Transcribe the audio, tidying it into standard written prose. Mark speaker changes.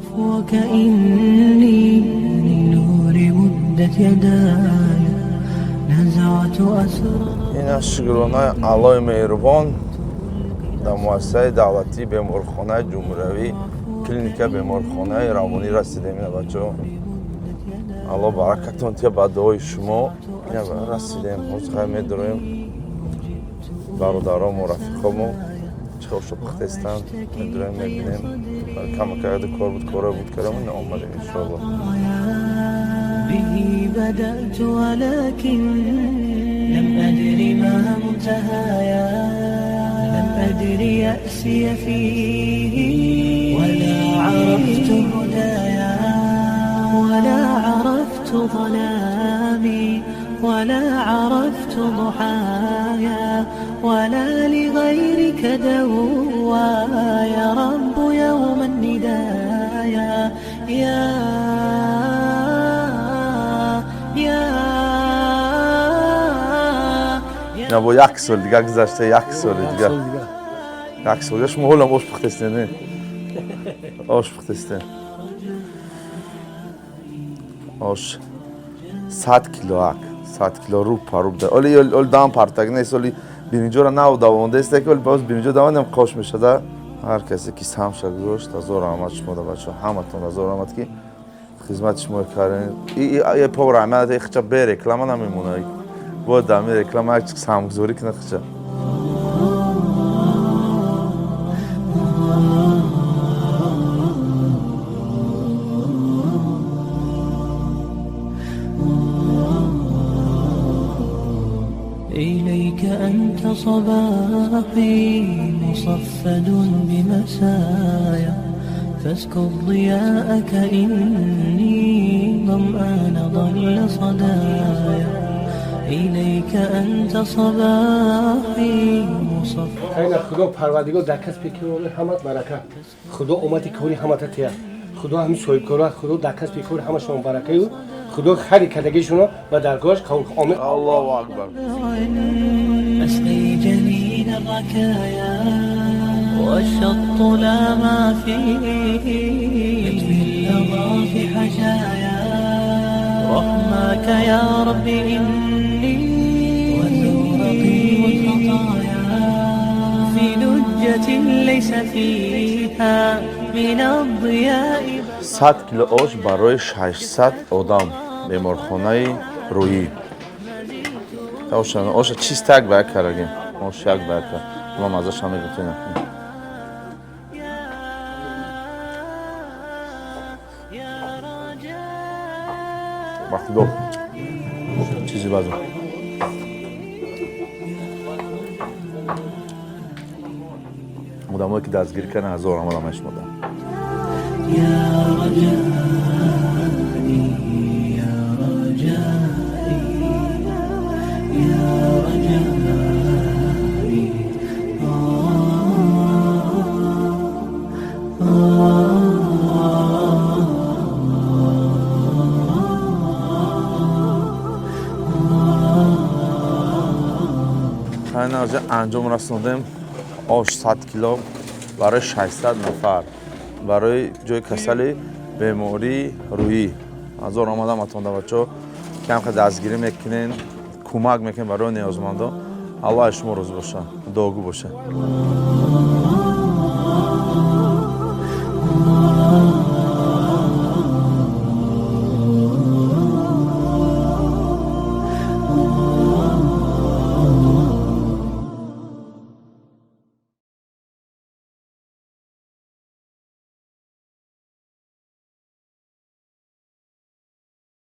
Speaker 1: عفوك إني للنور مدت يداي نزعت أسرار.
Speaker 2: این از شگرانای علای مهربان در مؤسسه دولتی بیمارخانه جمهوری کلینیک بیمارخانه روانی رسیدیم. اینا بچه‌ها الله برکتون تیا به دعای شما اینا رسیدیم. عذر می‌داریم برادرام و رفیقامو چه خوش وقت هستند می‌داریم می‌بینیم کم کرده کار بود کردم اینا اومدیم ان شاء الله.
Speaker 1: به بدأت ولكن لم أدر ما منتهايا لم أدر يأسي فيه ولا عرفت هدايا ولا عرفت ظلامي ولا عرفت ضحايا ولا لغيرك دوايا رب يوم الندايا
Speaker 2: نه با یک سال دیگه گذشته یک سال دیگه یک سال دیگه شما هولم آش پختسته نه آش پختسته آش 100 کیلو 100 کیلو رو پارو بده اول دام پارتاگ نیست اول بینجا را ناو دوانده است که اول باز بینجا دوانم قاش میشده هر کسی که سام شد گوشت از زور آمد شما دو بچه همتون از زور آمد که خدمت شما کردین ای پاور عمل خچ به رکلام نمیمونه بود دامی رکلام هر چیز سامگذاری کنه خچ
Speaker 1: إليك أنت صباحي مصفد بمسايا فاسكب ضياءك إني ظمآن ضل صدايا إليك أنت صباحي مصفد.
Speaker 3: خیلی خدا پروردگار در کسب کاری همت برکت خدا اومدی کاری همت تیا خدا همین صاحب کارا خدا در کسب کاری همشون برکت و خدا خیلی کدگیشونو و درگاهش قبول آمین.
Speaker 2: الله اکبر.
Speaker 1: أسقي جنين الركايا والشط لا ما فيه يطفي اللظى في حشايا رحمك يا رب إني وزورقي والخطايا في لجة ليس فيها من الضياء
Speaker 2: 100 کیلو آش برای 600 آدم بیمارخانه رویی. آش چیز تک باید کردیم. آش یک باید کرد. ما مزه‌ش هم میگفتیم. وقتی دو چیزی بازم. مدامایی که دستگیر کردن هزار آمدمش مدام.
Speaker 1: يا رجائي يا رجائي يا رجائي
Speaker 2: اینجا انجام رسوندیم آش 100 کیلو برای 600 نفر برای جای کسل بیماری روحی از اون آمدم اتونده بچه کم خد دستگیری میکنین کمک میکنین برای نیازمندان الله شما روز باشه داغو باشه